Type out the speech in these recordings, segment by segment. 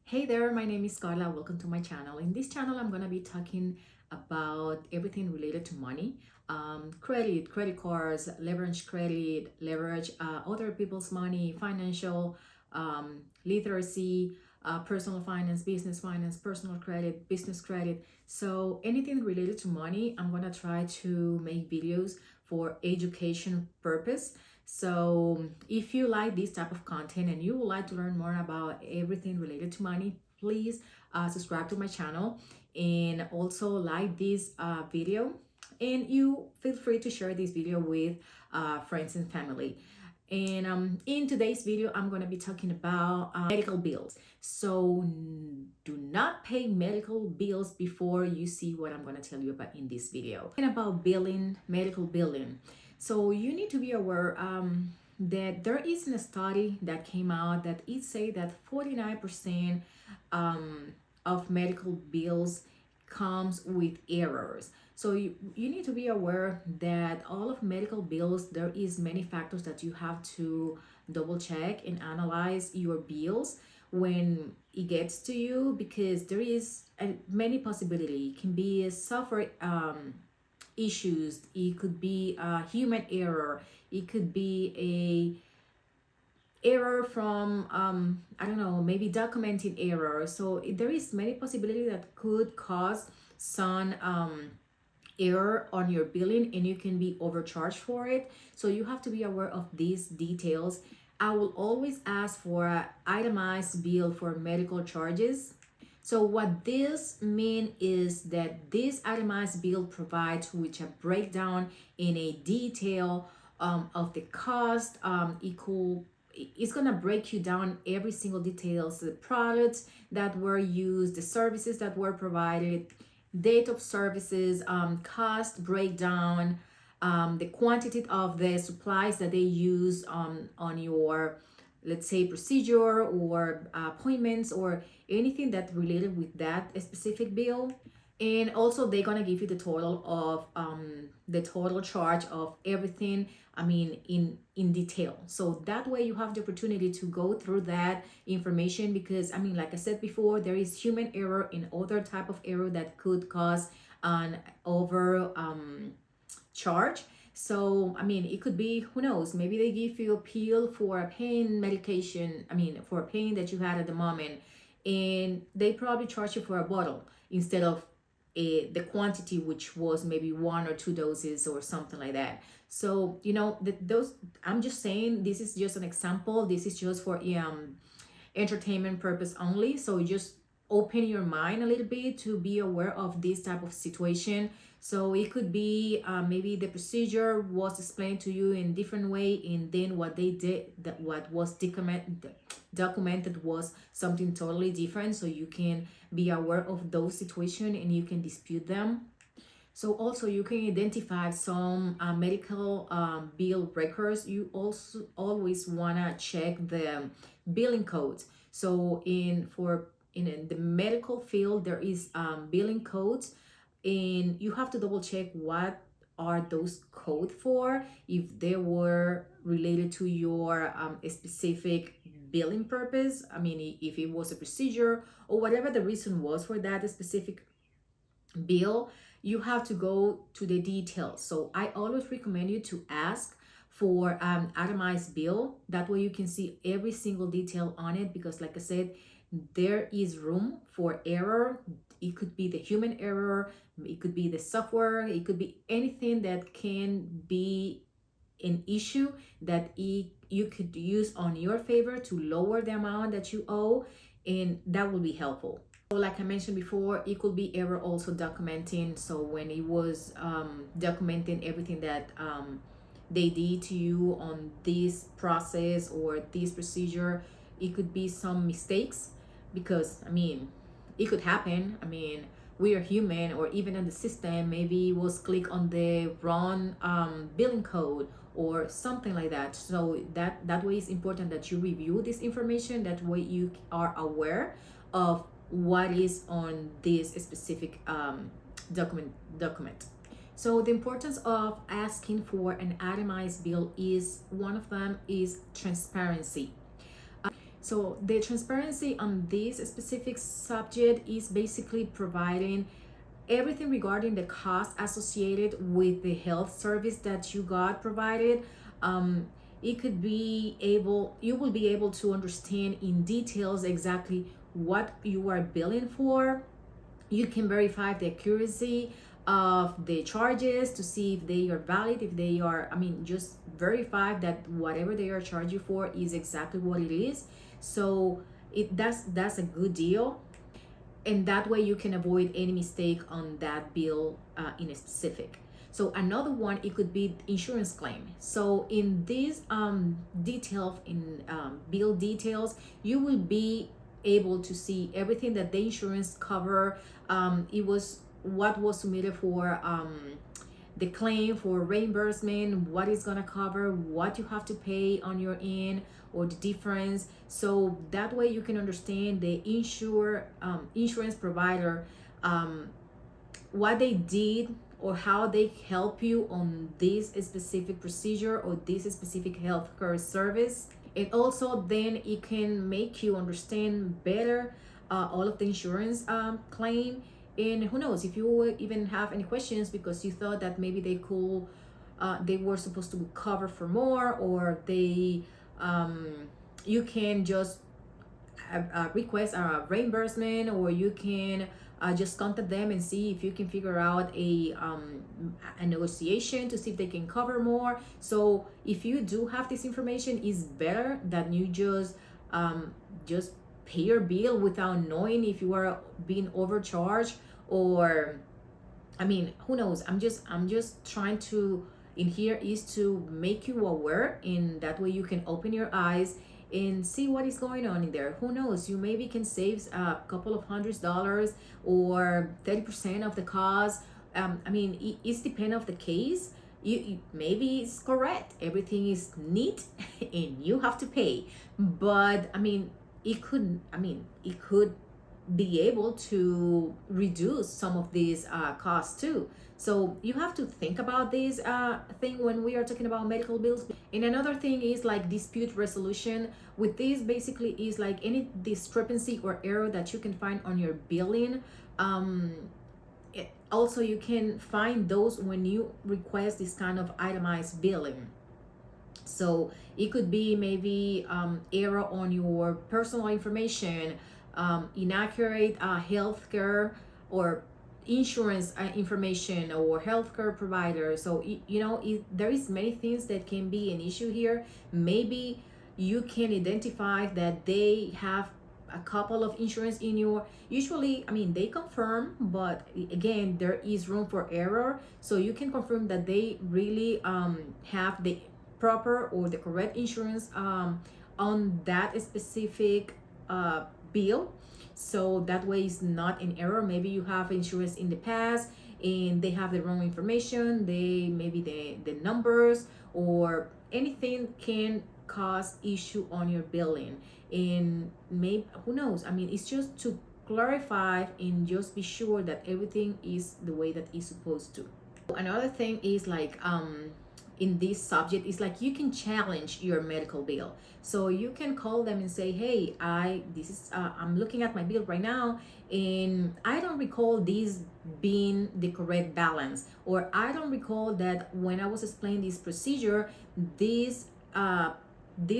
Hey there, my name is Carla. Welcome to my channel. In this channel, I'm going to be talking about everything related to money, credit cards, leverage credit, leverage other people's money, financial literacy, personal finance, personal credit, business credit. So anything related to money, I'm going to try to make videos for education purpose. So if you like this type of content and you would like to learn more about everything related to money, please subscribe to my channel and also like this video, and you feel free to share this video with friends and family. And in today's video, I'm going to be talking about medical bills. So do not pay medical bills before you see what I'm going to tell you about in this video. And about billing, medical billing. So you need to be aware that there is a study that came out that it say that 49% of medical bills comes with errors. So you need to be aware that all of medical bills, there is many factors that you have to double check and analyze your bills when it gets to you, because there is many possibility. It can be a software issues, it could be a human error, it could be a error from I don't know, maybe documenting error. So there is many possibility that could cause some error on your billing, and you can be overcharged for it. So you have to be aware of these details. I will always ask for an itemized bill for medical charges. So what this means is that this itemized bill provides which a breakdown in a detail of the cost. It's gonna break you down every single details, the products that were used, the services that were provided, date of services, cost breakdown, the quantity of the supplies that they use on your, let's say, procedure or appointments or anything that related with that specific bill. And also they're gonna give you the total of the total charge of everything, I mean, in detail. So that way you have the opportunity to go through that information, because I mean, like I said before, there is human error and other type of error that could cause an over charge. So I mean, it could be, who knows, maybe they give you a pill for a pain medication, I mean, for a pain that you had at the moment, and they probably charge you for a bottle instead of the quantity, which was maybe 1 or 2 doses or something like that. So you know, those, I'm just saying, this is just an example, this is just for entertainment purpose only. So just open your mind a little bit to be aware of this type of situation. So it could be maybe the procedure was explained to you in different way, and then what they did, that what was documented was something totally different. So you can be aware of those situations and you can dispute them. So also you can identify some medical bill records. You also always wanna check the billing codes. So in the medical field, there is billing codes, and you have to double check what are those code for, if they were related to your specific billing purpose. I mean, if it was a procedure or whatever the reason was for that specific bill, you have to go to the details. So I always recommend you to ask for itemized bill. That way you can see every single detail on it, because like I said, there is room for error. It could be the human error, it could be the software, it could be anything that can be an issue that you could use on your favor to lower the amount that you owe, and that will be helpful. So like I mentioned before, it could be error also documenting. So when it was documenting everything that they did to you on this process or this procedure, it could be some mistakes, because I mean, it could happen. I mean, we are human, or even in the system, maybe it was click on the wrong billing code or something like that. So that way it's important that you review this information. That way you are aware of what is on this specific document. So the importance of asking for an itemized bill is, one of them is transparency. So the transparency on this specific subject is basically providing everything regarding the cost associated with the health service that you got provided. um, it could be able You will be able to understand in details exactly what you are billing for. You can verify the accuracy of the charges to see if they are valid, if they are, just verify that whatever they are charging you for is exactly what it is. So that's a good deal, and that way you can avoid any mistake on that bill in a specific. So another one, it could be insurance claim. So in these detail in bill details, you will be able to see everything that the insurance cover. It was what was submitted for the claim for reimbursement, what is going to cover, what you have to pay on your end, or the difference. So that way you can understand the insurance provider, what they did or how they help you on this specific procedure or this specific healthcare service. And also then it can make you understand better all of the insurance claim. And who knows, if you even have any questions because you thought that maybe they were supposed to cover for more, or you can just request a reimbursement, or you can just contact them and see if you can figure out a negotiation to see if they can cover more. So if you do have this information, it's better that you just pay your bill without knowing if you are being overcharged, or who knows. I'm just trying to in here is to make you aware, and that way you can open your eyes and see what is going on in there. Who knows, you maybe can save a couple of $100s or 30% of the cost. It's depend of the case. You maybe it's correct, everything is neat and you have to pay, but it could be able to reduce some of these costs too. So you have to think about this thing when we are talking about medical bills. And another thing is like dispute resolution. With this, basically is like any discrepancy or error that you can find on your billing. Also, you can find those when you request this kind of itemized billing. So it could be maybe error on your personal information, inaccurate healthcare or insurance information, or healthcare provider. So there is many things that can be an issue here. Maybe you can identify that they have a couple of insurance in your, usually they confirm, but again there is room for error. So you can confirm that they really have the proper or the correct insurance on that specific bill. So that way it's not an error. Maybe you have insurance in the past and they have the wrong information, the numbers or anything can cause issue on your billing. And maybe, who knows, it's just to clarify and just be sure that everything is the way that it's supposed to. Another thing is like in this subject is like you can challenge your medical bill. So you can call them and say, hey, I'm looking at my bill right now and I don't recall this being the correct balance, or I don't recall that when I was explaining this procedure, this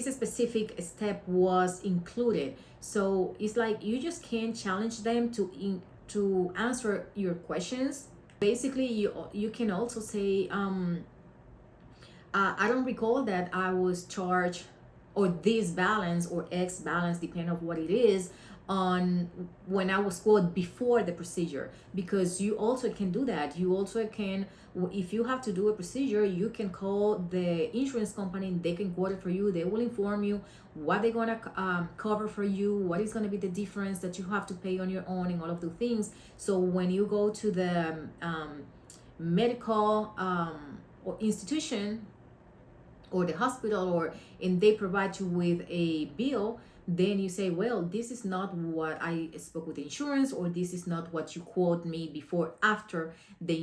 specific step was included. So it's like you just can't challenge them to answer your questions. Basically, you can also say, I don't recall that I was charged, or this balance or X balance, depending on what it is, on when I was quoted before the procedure. Because you also can do that. You also can, if you have to do a procedure, you can call the insurance company. They can quote it for you. They will inform you what they're gonna cover for you, what is gonna be the difference that you have to pay on your own, and all of the things. So when you go to the medical or institution or the hospital, and they provide you with a bill, then you say, well, this is not what I spoke with the insurance, or this is not what you quote me before after the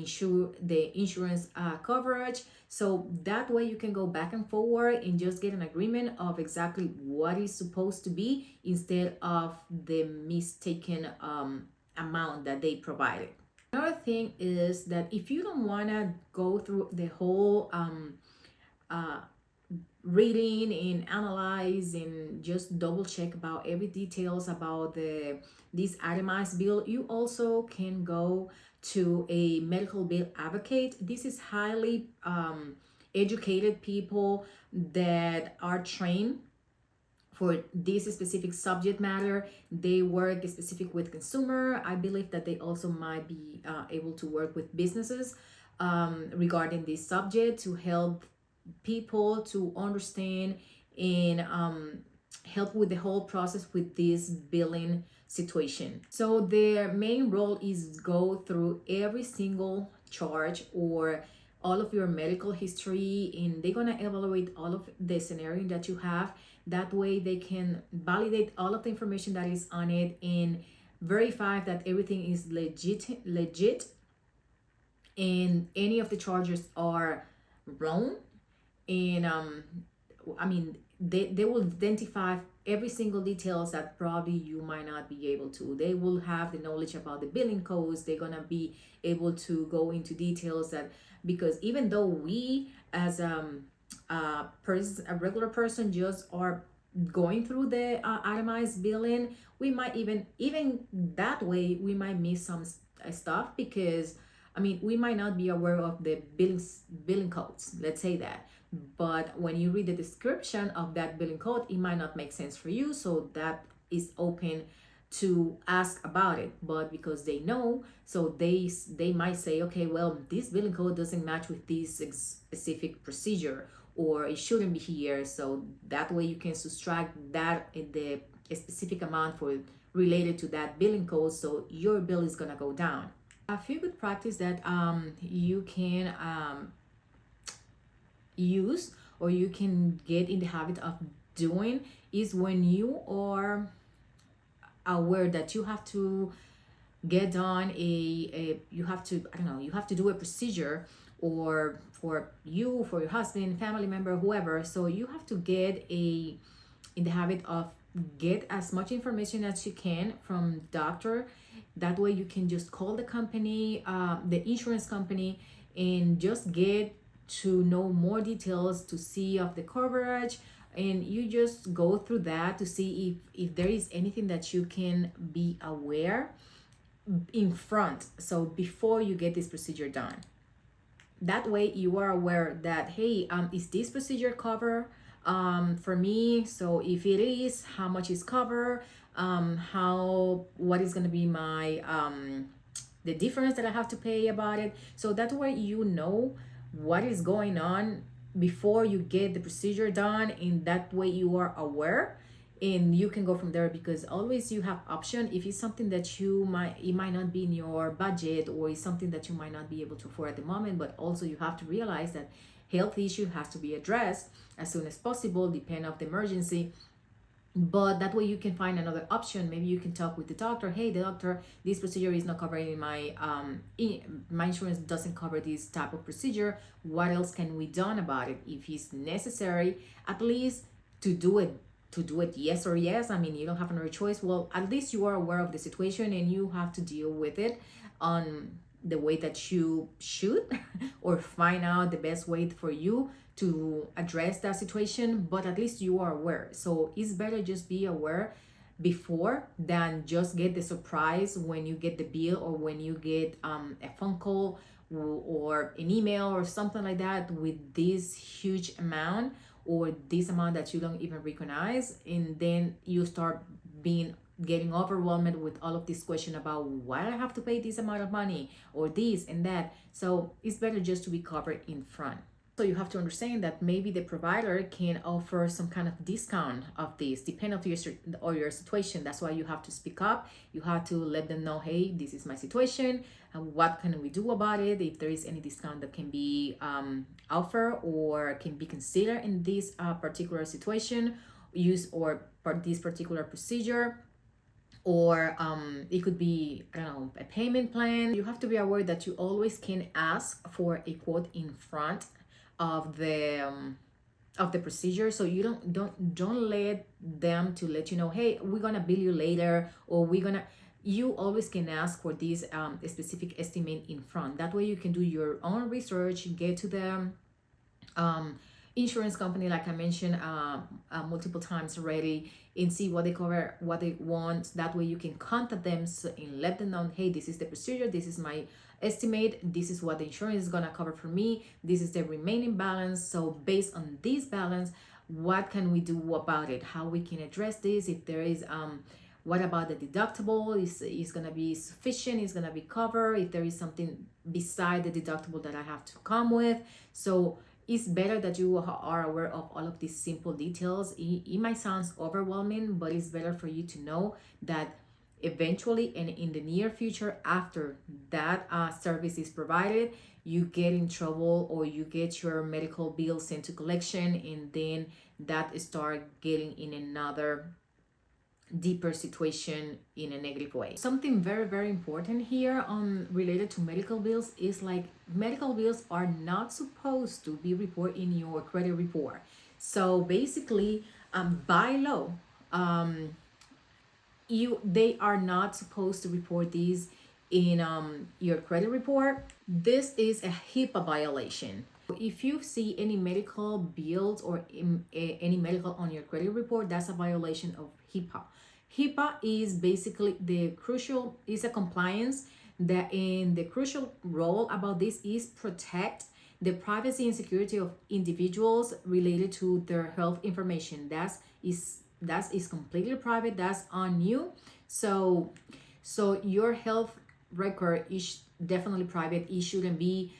insurance coverage. So that way you can go back and forward and just get an agreement of exactly what is supposed to be, instead of the mistaken amount that they provided. Another thing is that if you don't want to go through the whole uh, reading and analyze and just double check about every details about this itemized bill, you also can go to a medical bill advocate. This is highly educated people that are trained for this specific subject matter. They work specific with consumer. I believe that they also might be able to work with businesses regarding this subject, to help people to understand and help with the whole process with this billing situation. So their main role is go through every single charge or all of your medical history, and they're gonna evaluate all of the scenario that you have. That way they can validate all of the information that is on it and verify that everything is legit and any of the charges are wrong. And I mean, they will identify every single details that probably you might not be able to. They will have the knowledge about the billing codes. They're gonna be able to go into details that, because even though we as a regular person just are going through the itemized billing, we might even that way we might miss some stuff, because I mean, we might not be aware of the billing codes, let's say that. But when you read the description of that billing code, it might not make sense for you. So that is open to ask about it. But because they know, so they might say, okay, well, this billing code doesn't match with this specific procedure, or it shouldn't be here. So that way you can subtract that in the specific amount for related to that billing code. So your bill is gonna go down. A few good practice that you can use, or you can get in the habit of doing, is when you are aware that you have to get done you have to, I don't know, you have to do a procedure, or for you, for your husband, family member, whoever. So you have to get in the habit of get as much information as you can from doctor. That way you can just call the company, the insurance company, and just get to know more details, to see of the coverage, and you just go through that to see if there is anything that you can be aware in front, so before you get this procedure done. That way you are aware that, hey, is this procedure cover for me? So if it is, how much is cover, what is going to be my the difference that I have to pay about it. So that way you know what is going on before you get the procedure done, and that way you are aware and you can go from there. Because always you have option if it's something that it might not be in your budget, or it's something that you might not be able to afford at the moment. But also you have to realize that health issue has to be addressed as soon as possible, depending on the emergency. But that way you can find another option. Maybe you can talk with the doctor, hey, the doctor, this procedure is not covered in my insurance doesn't cover this type of procedure. What else can we done about it? If it's necessary, at least to do it yes or yes. I mean, you don't have another choice. Well, at least you are aware of the situation and you have to deal with it on the way that you should or find out the best way for you to address that situation. But at least you are aware. So it's better just be aware before than just get the surprise when you get the bill, or when you get a phone call or an email or something like that with this huge amount, or this amount that you don't even recognize, and then you start getting overwhelmed with all of this question about why I have to pay this amount of money or this and that. So it's better just to be covered in front. So you have to understand that maybe the provider can offer some kind of discount of this, depending on your situation. That's why you have to speak up. You have to let them know, hey, this is my situation, and what can we do about it? If there is any discount that can be offered or can be considered in this particular situation, use or this particular procedure, or it could be, I don't know, a payment plan. You have to be aware that you always can ask for a quote in front of the procedure, so you don't let them to let you know, hey, we're gonna bill you later, or we're gonna, you always can ask for this specific estimate in front. That way you can do your own research, get to them insurance company, like I mentioned multiple times already, and see what they cover, what they want. That way you can contact them and let them know, hey, this is the procedure, this is my estimate, this is what the insurance is gonna cover for me, this is the remaining balance. So based on this balance, what can we do about it, how we can address this, if there is what about the deductible, is gonna be sufficient, is gonna be covered, if there is something beside the deductible that I have to come with. So it's better that you are aware of all of these simple details. It might sound overwhelming, but it's better for you to know that eventually and in the near future, after that service is provided, you get in trouble or you get your medical bill sent to collection, and then that start getting in another deeper situation in a negative way. Something very important here related to medical bills is like, medical bills are not supposed to be reported in your credit report. So basically, by law, they are not supposed to report these in your credit report. This is a HIPAA violation. If you see any medical bills or any medical on your credit report, that's a violation of HIPAA. HIPAA is basically is a compliance that, in the crucial role about this is protect the privacy and security of individuals related to their health information. That is completely private. That's on you. So your health record is definitely private. It shouldn't be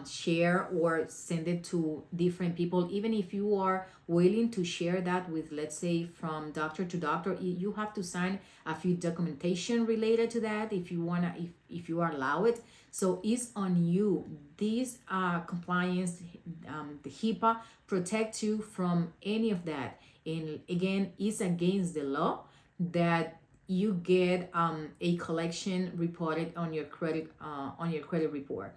share or send it to different people. Even if you are willing to share that with, let's say, from doctor to doctor, you have to sign a few documentation related to that if you wanna, if you are allowed it. So it's on you. These compliance, the HIPAA protect you from any of that. And again, it's against the law that you get a collection reported on your credit report.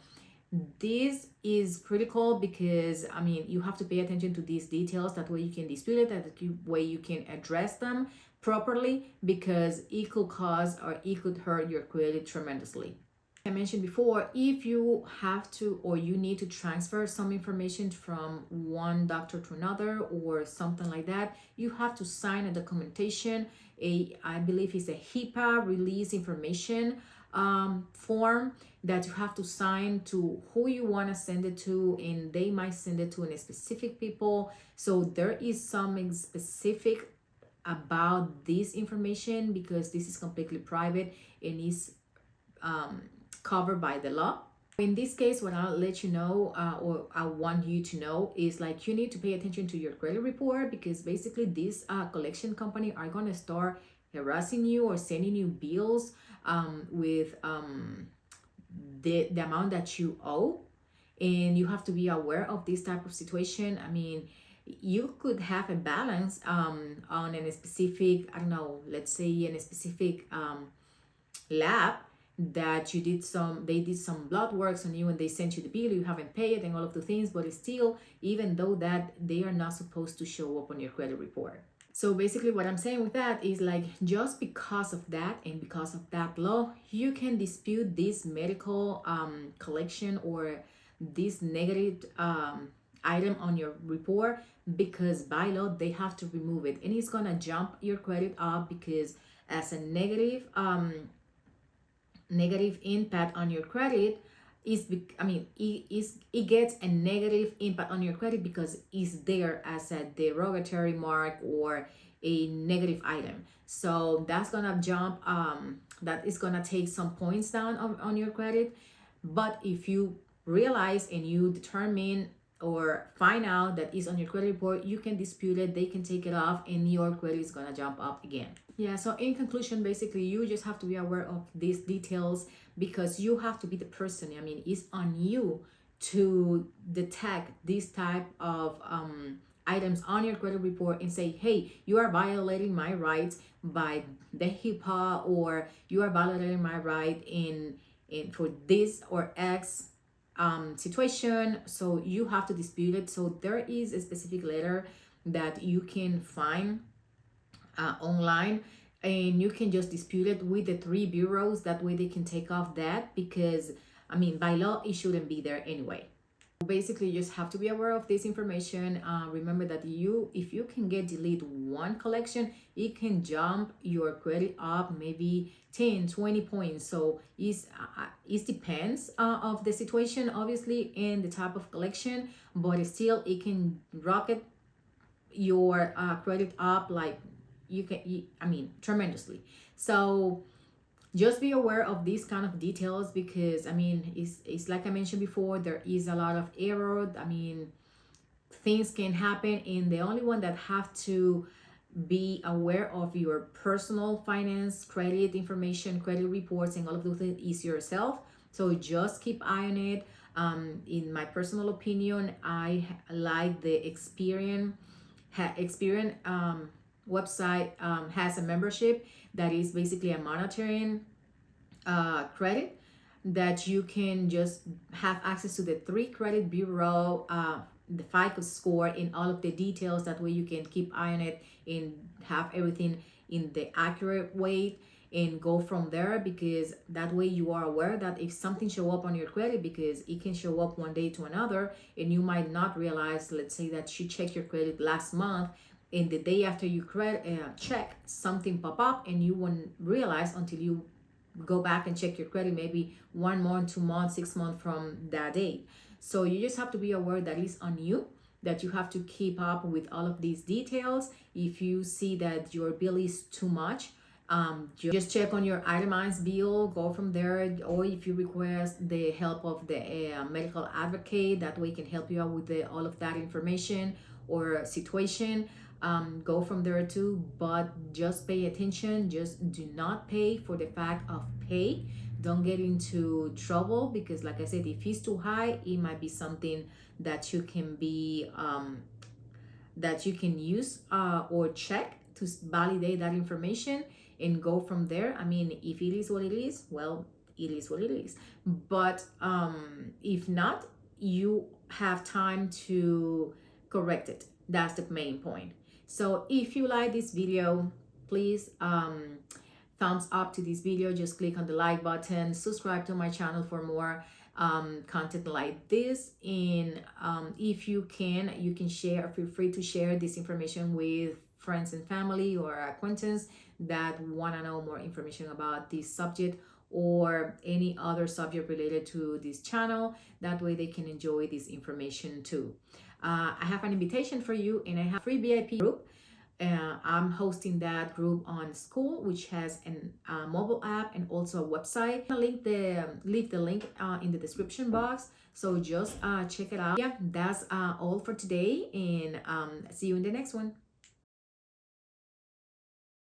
This is critical because, I mean, you have to pay attention to these details. That way you can dispute it, that way you can address them properly, because it could cause or it could hurt your credit tremendously. I mentioned before, if you have to or you need to transfer some information from one doctor to another or something like that, you have to sign a documentation. I believe it's a HIPAA release information form that you have to sign to who you want to send it to, and they might send it to a specific people. So there is something specific about this information because this is completely private and is covered by the law. In this case, what I'll let you know, or I want you to know, is like, you need to pay attention to your credit report, because basically this collection company are going to start harassing you or sending you bills with the amount that you owe, and you have to be aware of this type of situation. I mean, you could have a balance on a specific, I don't know, let's say in a specific lab that they did some blood works on you and they sent you the bill, you haven't paid it and all of the things, but still, even though that, they are not supposed to show up on your credit report. So basically what I'm saying with that is like, just because of that and because of that law, you can dispute this medical collection or this negative item on your report, because by law they have to remove it, and it's gonna jump your credit up, because as a negative impact on your credit it gets a negative impact on your credit because it's there as a derogatory mark or a negative item. So that's gonna jump, that is gonna take some points down on your credit. But if you realize and you determine or find out that it's on your credit report, you can dispute it, they can take it off, and your credit is gonna jump up again. Yeah, so in conclusion, basically you just have to be aware of these details, because you have to be the person. I mean, it's on you to detect this type of items on your credit report and say, hey, you are violating my rights by the HIPAA, or you are violating my right in for this or X situation, so you have to dispute it. So there is a specific letter that you can find online, and you can just dispute it with the three bureaus. That way they can take off that, because I mean, by law it shouldn't be there anyway. Basically, you just have to be aware of this information. Remember that if you can get delete one collection, it can jump your credit up maybe 10-20 points. So it depends of the situation, obviously, and the type of collection, but still it can rocket your credit up, like I mean, tremendously. So just be aware of these kind of details, because I mean, it's like I mentioned before, there is a lot of error. I mean, things can happen, and the only one that have to be aware of your personal finance, credit information, credit reports, and all of those things is yourself. So just keep eye on it. In my personal opinion, I like the Experian website has a membership that is basically a monitoring credit, that you can just have access to the three credit bureau, the FICO score, and all of the details. That way you can keep eye on it and have everything in the accurate way and go from there, because that way you are aware that if something show up on your credit, because it can show up one day to another, and you might not realize. Let's say that you checked your credit last month, and the day after you check, something pop up, and you won't realize until you go back and check your credit maybe 1 month, 2 months, 6 months from that date. So you just have to be aware that it's on you, that you have to keep up with all of these details. If you see that your bill is too much, just check on your itemized bill, go from there. Or if you request the help of the medical advocate, that way can help you out with all of that information or situation. Go from there too, but just pay attention. Just do not pay for the fact of pay. Don't get into trouble, because like I said, if it's too high, it might be something that you can be that you can use or check to validate that information and go from there. I mean, if it is what it is, well, it is what it is. But if not, you have time to correct it. That's the main point. So if you like this video, please thumbs up to this video. Just click on the like button, subscribe to my channel for more content like this. And if you can share, feel free to share this information with friends and family or acquaintance that want to know more information about this subject or any other subject related to this channel. That way they can enjoy this information too. I have an invitation for you, and I have a free VIP group. I'm hosting that group on School, which has a mobile app and also a website. I'll leave the link in the description box. So just check it out. Yeah, that's all for today, and see you in the next one.